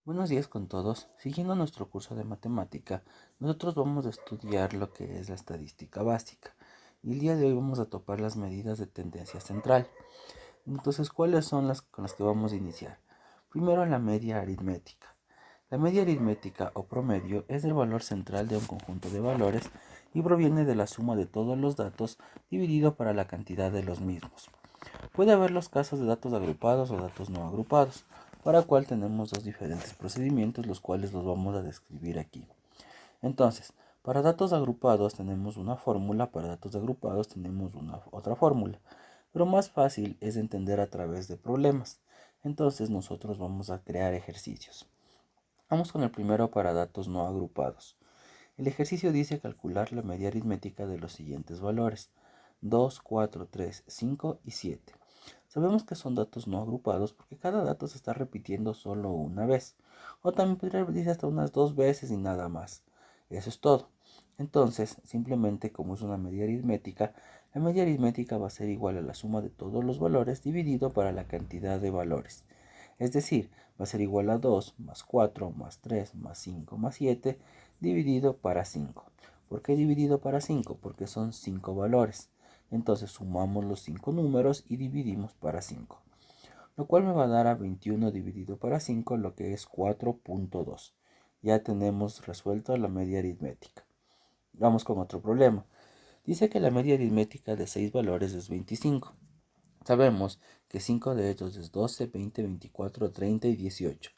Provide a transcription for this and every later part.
Buenos días con todos. Siguiendo nuestro curso de matemática, nosotros vamos a estudiar lo que es la estadística básica. Y el día de hoy vamos a topar las medidas de tendencia central. Entonces, ¿cuáles son las con las que vamos a iniciar? Primero, la media aritmética. La media aritmética o promedio es el valor central de un conjunto de valores y proviene de la suma de todos los datos dividido para la cantidad de los mismos. Puede haber los casos de datos agrupados o datos no agrupados, para el cual tenemos dos diferentes procedimientos, los cuales los vamos a describir aquí. Entonces, para datos agrupados tenemos una fórmula, para datos agrupados tenemos otra fórmula, pero más fácil es entender a través de problemas. Entonces nosotros vamos a crear ejercicios. Vamos con el primero para datos no agrupados. El ejercicio dice calcular la media aritmética de los siguientes valores: 2, 4, 3, 5 y 7. Sabemos que son datos no agrupados porque cada dato se está repitiendo solo una vez, o también podría repetirse hasta unas dos veces y nada más. Eso es todo. Entonces, simplemente como es una media aritmética, la media aritmética va a ser igual a la suma de todos los valores dividido para la cantidad de valores. Es decir, va a ser igual a 2 más 4 más 3 más 5 más 7 dividido para 5. ¿Por qué dividido para 5? Porque son 5 valores. Entonces sumamos los 5 números y dividimos para 5, lo cual me va a dar a 21 dividido para 5, lo que es 4.2. Ya tenemos resuelto la media aritmética. Vamos con otro problema. Dice que la media aritmética de 6 valores es 25. Sabemos que 5 de ellos es 12, 20, 24, 30 y 18.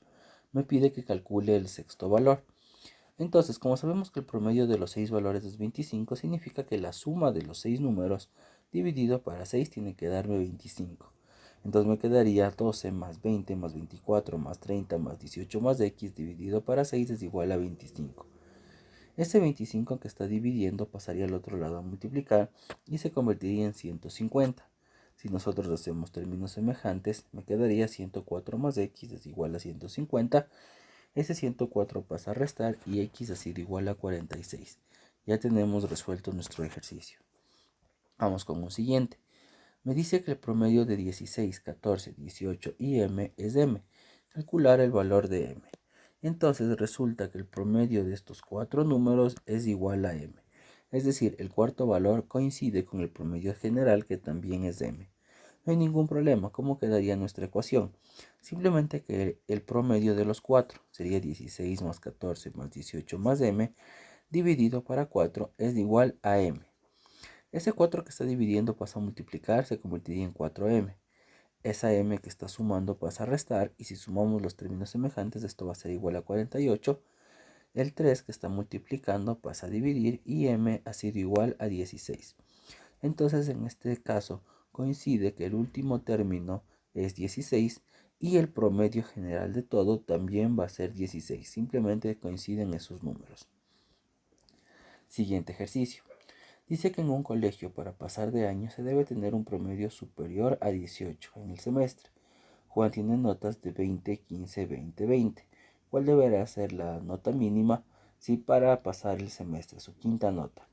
Me pide que calcule el sexto valor. Entonces, como sabemos que el promedio de los 6 valores es 25, significa que la suma de los 6 números dividido para 6 tiene que darme 25. Entonces me quedaría 12 más 20 más 24 más 30 más 18 más x dividido para 6 es igual a 25. Este 25 que está dividiendo pasaría al otro lado a multiplicar y se convertiría en 150. Si nosotros hacemos términos semejantes, me quedaría 104 más x es igual a 150. Ese 104 pasa a restar y x ha sido igual a 46. Ya tenemos resuelto nuestro ejercicio. Vamos con un siguiente. Me dice que el promedio de 16, 14, 18 y m es m. Calcular el valor de m. Entonces resulta que el promedio de estos cuatro números es igual a m. Es decir, el cuarto valor coincide con el promedio general, que también es m. No hay ningún problema. ¿Cómo quedaría nuestra ecuación? Simplemente que el promedio de los 4 sería 16 más 14 más 18 más m dividido para 4 es igual a m. Ese 4 que está dividiendo pasa a multiplicar, se convertiría en 4m. Esa m que está sumando pasa a restar, y si sumamos los términos semejantes, esto va a ser igual a 48. El 3 que está multiplicando pasa a dividir y m ha sido igual a 16. Entonces, en este caso, coincide que el último término es 16 y el promedio general de todo también va a ser 16. Simplemente coinciden esos números. Siguiente ejercicio. Dice que en un colegio para pasar de año se debe tener un promedio superior a 18 en el semestre. Juan tiene notas de 20, 15, 20, 20. ¿Cuál deberá ser la nota mínima si para pasar el semestre, su quinta nota?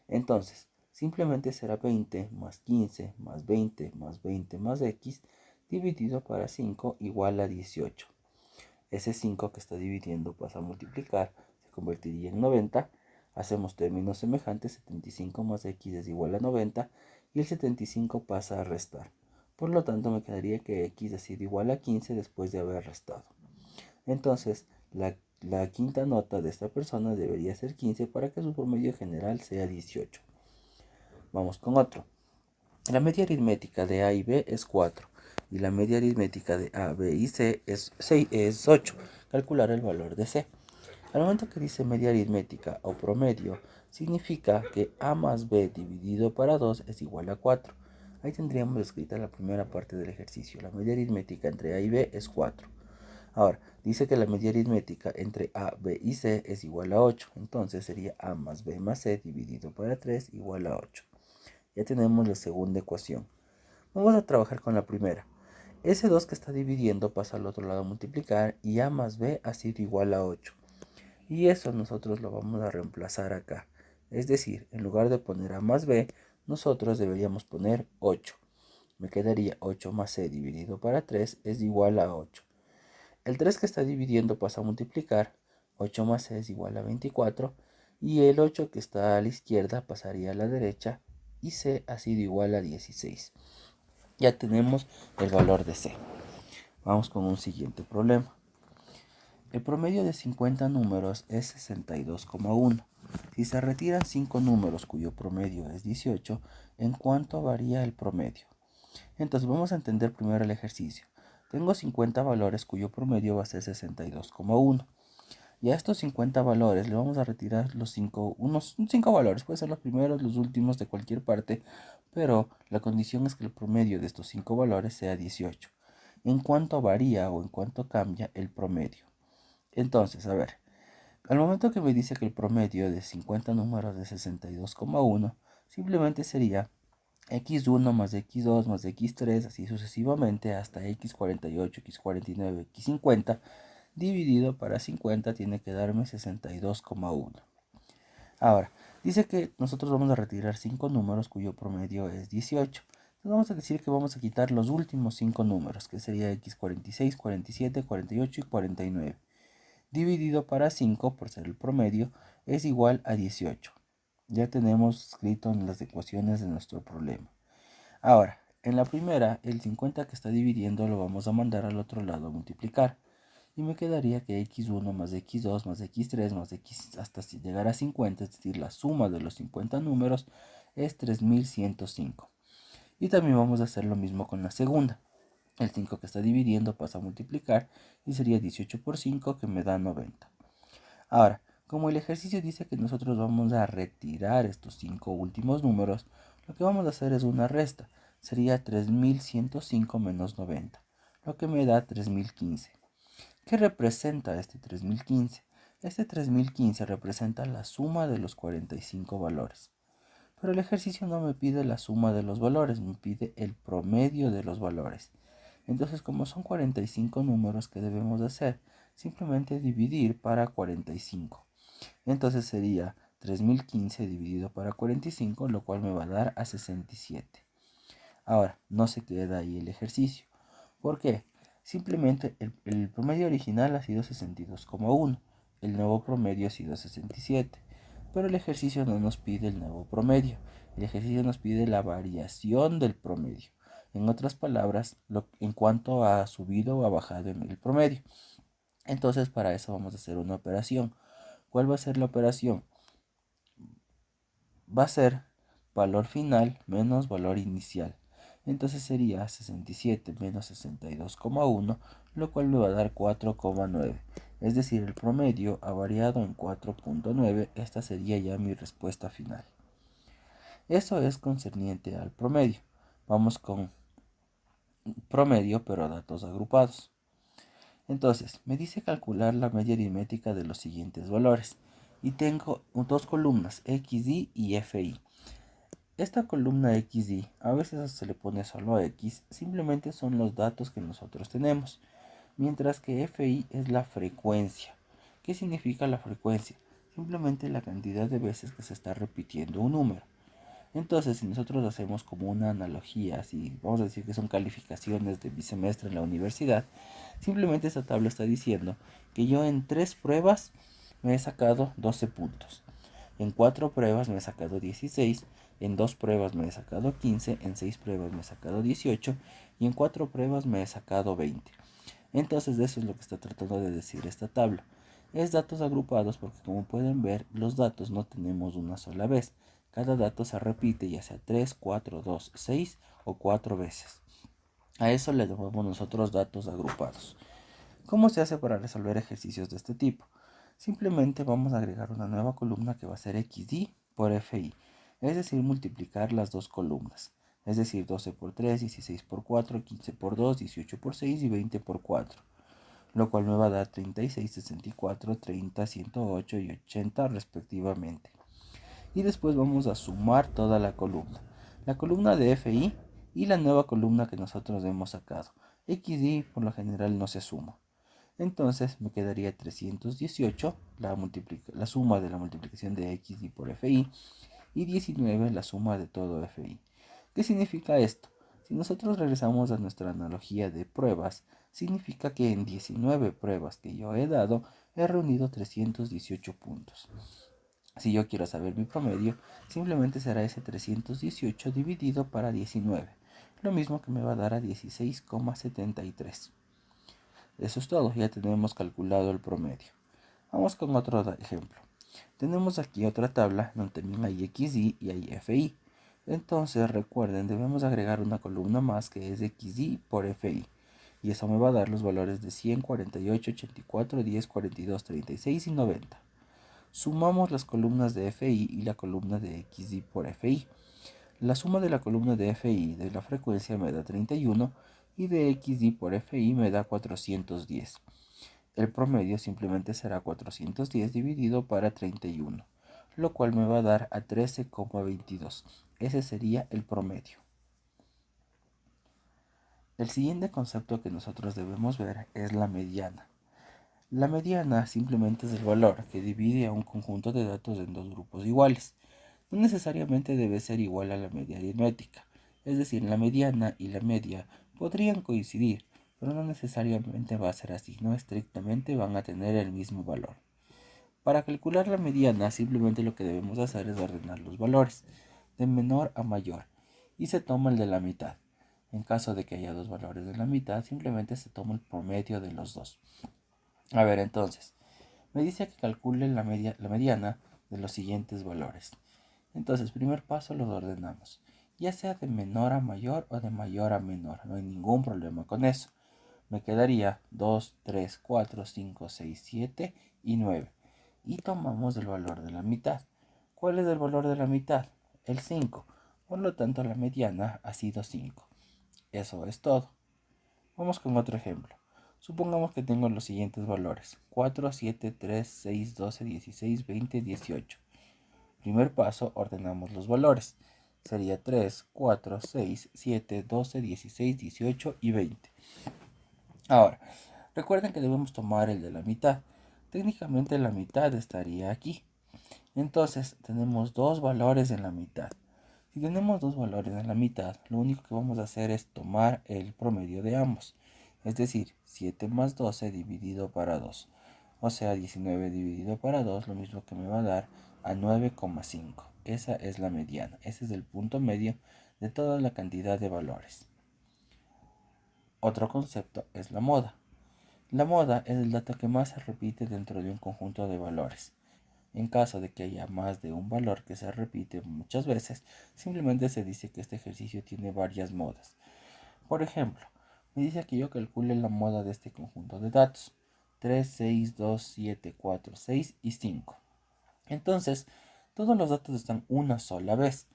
Entonces, simplemente será 20 más 15 más 20 más 20 más x dividido para 5 igual a 18. Ese 5 que está dividiendo pasa a multiplicar, se convertiría en 90. Hacemos términos semejantes, 75 más x es igual a 90 y el 75 pasa a restar. Por lo tanto, me quedaría que x ha sido igual a 15 después de haber restado. Entonces, la quinta nota de esta persona debería ser 15 para que su promedio general sea 18. Vamos con otro. La media aritmética de A y B es 4 y la media aritmética de A, B y C es 8. Calcular el valor de C. Al momento que dice media aritmética o promedio, significa que A más B dividido para 2 es igual a 4. Ahí tendríamos escrita la primera parte del ejercicio. La media aritmética entre A y B es 4. Ahora, dice que la media aritmética entre A, B y C es igual a 8. Entonces sería A más B más C dividido para 3 igual a 8. Ya tenemos la segunda ecuación. Vamos a trabajar con la primera. Ese 2 que está dividiendo pasa al otro lado a multiplicar y A más B ha sido igual a 8. Y eso nosotros lo vamos a reemplazar acá. Es decir, en lugar de poner A más B, nosotros deberíamos poner 8. Me quedaría 8 más C dividido para 3 es igual a 8. El 3 que está dividiendo pasa a multiplicar. 8 más c es igual a 24. Y el 8 que está a la izquierda pasaría a la derecha. Y c ha sido igual a 16. Ya tenemos el valor de c. Vamos con un siguiente problema. El promedio de 50 números es 62,1. Si se retiran 5 números cuyo promedio es 18, ¿en cuánto varía el promedio? Entonces vamos a entender primero el ejercicio. Tengo 50 valores cuyo promedio va a ser 62,1. Y a estos 50 valores le vamos a retirar unos 5 valores. Pueden ser los primeros, los últimos de cualquier parte, pero la condición es que el promedio de estos 5 valores sea 18. ¿En cuánto varía o en cuánto cambia el promedio? Entonces, a ver, al momento que me dice que el promedio de 50 números es 62,1, simplemente sería x1 más x2 más x3, así sucesivamente hasta x48, x49, x50, dividido para 50 tiene que darme 62,1. Ahora, dice que nosotros vamos a retirar 5 números cuyo promedio es 18. Entonces vamos a decir que vamos a quitar los últimos 5 números, que sería x46, 47, 48 y 49. Dividido para 5, por ser el promedio, es igual a 18. Ya tenemos escrito en las ecuaciones de nuestro problema. Ahora, en la primera, el 50 que está dividiendo lo vamos a mandar al otro lado a multiplicar. Y me quedaría que x1 más x2 más x3 más x hasta llegar a 50, es decir, la suma de los 50 números es 3105. Y también vamos a hacer lo mismo con la segunda. El 5 que está dividiendo pasa a multiplicar y sería 18 por 5 que me da 90. Ahora, como el ejercicio dice que nosotros vamos a retirar estos 5 últimos números, lo que vamos a hacer es una resta. Sería 3105 menos 90, lo que me da 3015. ¿Qué representa este 3015? Este 3015 representa la suma de los 45 valores. Pero el ejercicio no me pide la suma de los valores, me pide el promedio de los valores. Entonces, como son 45 números que debemos hacer, simplemente dividir para 45. Entonces sería 3015 dividido para 45, lo cual me va a dar a 67. Ahora, no se queda ahí el ejercicio. ¿Por qué? Simplemente el promedio original ha sido 62,1. El nuevo promedio ha sido 67. Pero el ejercicio no nos pide el nuevo promedio. El ejercicio nos pide la variación del promedio. En otras palabras, en cuanto ha subido o ha bajado en el promedio. Entonces, para eso vamos a hacer una operación. ¿Cuál va a ser la operación? Va a ser valor final menos valor inicial. Entonces sería 67 menos 62,1, lo cual me va a dar 4,9. Es decir, el promedio ha variado en 4,9. Esta sería ya mi respuesta final. Eso es concerniente al promedio. Vamos con promedio, pero datos agrupados. Entonces, me dice calcular la media aritmética de los siguientes valores. Y tengo dos columnas, XY y FI. Esta columna XY, a veces se le pone solo X, simplemente son los datos que nosotros tenemos. Mientras que FI es la frecuencia. ¿Qué significa la frecuencia? Simplemente la cantidad de veces que se está repitiendo un número. Entonces, si nosotros hacemos como una analogía, si vamos a decir que son calificaciones de bimestre en la universidad, simplemente esta tabla está diciendo que yo en 3 pruebas me he sacado 12 puntos. En 4 pruebas me he sacado 16, en 2 pruebas me he sacado 15, en 6 pruebas me he sacado 18 y en 4 pruebas me he sacado 20. Entonces, eso es lo que está tratando de decir esta tabla. Es datos agrupados porque, como pueden ver, los datos no tenemos una sola vez. Cada dato se repite ya sea 3, 4, 2, 6 o 4 veces. A eso le llamamos nosotros datos agrupados. ¿Cómo se hace para resolver ejercicios de este tipo? Simplemente vamos a agregar una nueva columna que va a ser XY por FI, es decir, multiplicar las dos columnas. Es decir, 12 por 3, 16 por 4, 15 por 2, 18 por 6 y 20 por 4. Lo cual me va a dar 36, 64, 30, 108 y 80 respectivamente. Y después vamos a sumar toda la columna. La columna de FI y la nueva columna que nosotros hemos sacado. XY por lo general no se suma. Entonces me quedaría 318, la suma de la multiplicación de XY por FI, y 19 la suma de todo FI. ¿Qué significa esto? Si nosotros regresamos a nuestra analogía de pruebas, significa que en 19 pruebas que yo he dado, he reunido 318 puntos. Si yo quiero saber mi promedio, simplemente será ese 318 dividido para 19, lo mismo que me va a dar a 16,73. Eso es todo, ya tenemos calculado el promedio. Vamos con otro ejemplo. Tenemos aquí otra tabla donde también hay XY y hay FI. Entonces recuerden, debemos agregar una columna más que es XY por FI. Y eso me va a dar los valores de 100, 48, 84, 10, 42, 36 y 90. Sumamos las columnas de FI y la columna de XY por FI. La suma de la columna de FI de la frecuencia me da 31 y de XY por FI me da 410. El promedio simplemente será 410 dividido para 31, lo cual me va a dar a 13,22. Ese sería el promedio. El siguiente concepto que nosotros debemos ver es la mediana. La mediana simplemente es el valor que divide a un conjunto de datos en dos grupos iguales. No necesariamente debe ser igual a la media aritmética, es decir, la mediana y la media podrían coincidir, pero no necesariamente va a ser así, no estrictamente van a tener el mismo valor. Para calcular la mediana, simplemente lo que debemos hacer es ordenar los valores de menor a mayor y se toma el de la mitad. En caso de que haya dos valores de la mitad, simplemente se toma el promedio de los dos. A ver, entonces, me dice que calcule la mediana de los siguientes valores. Entonces, primer paso los ordenamos, ya sea de menor a mayor o de mayor a menor, no hay ningún problema con eso. Me quedaría 2, 3, 4, 5, 6, 7 y 9. Y tomamos el valor de la mitad. ¿Cuál es el valor de la mitad? El 5. Por lo tanto, la mediana ha sido 5. Eso es todo. Vamos con otro ejemplo. Supongamos que tengo los siguientes valores: 4, 7, 3, 6, 12, 16, 20, 18. Primer paso, ordenamos los valores. Sería 3, 4, 6, 7, 12, 16, 18 y 20. Ahora, recuerden que debemos tomar el de la mitad. Técnicamente la mitad estaría aquí. Entonces, tenemos dos valores en la mitad. Si tenemos dos valores en la mitad, lo único que vamos a hacer es tomar el promedio de ambos. Es decir, 7 más 12 dividido para 2. O sea, 19 dividido para 2, lo mismo que me va a dar a 9,5. Esa es la mediana. Ese es el punto medio de toda la cantidad de valores. Otro concepto es la moda. La moda es el dato que más se repite dentro de un conjunto de valores. En caso de que haya más de un valor que se repite muchas veces, simplemente se dice que este ejercicio tiene varias modas. Por ejemplo, me dice que yo calcule la moda de este conjunto de datos: 3, 6, 2, 7, 4, 6 y 5. Entonces, todos los datos están una sola vez,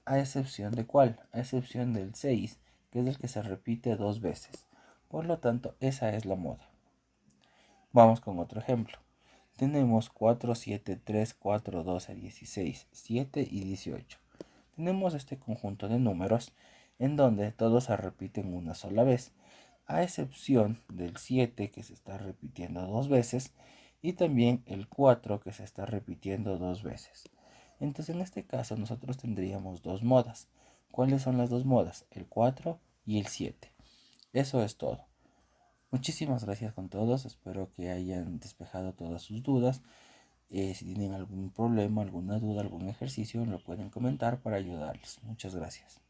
a excepción de ¿cuál? A excepción del 6, que es el que se repite dos veces. Por lo tanto, esa es la moda. Vamos con otro ejemplo. Tenemos 4, 7, 3, 4, 12, 16, 7 y 18. Tenemos este conjunto de números en donde todos se repiten una sola vez, a excepción del 7 que se está repitiendo dos veces y también el 4 que se está repitiendo dos veces. Entonces en este caso nosotros tendríamos dos modas. ¿Cuáles son las dos modas? El 4 y el 7. Eso es todo. Muchísimas gracias con todos, espero que hayan despejado todas sus dudas. Si tienen algún problema, alguna duda, algún ejercicio, lo pueden comentar para ayudarles. Muchas gracias.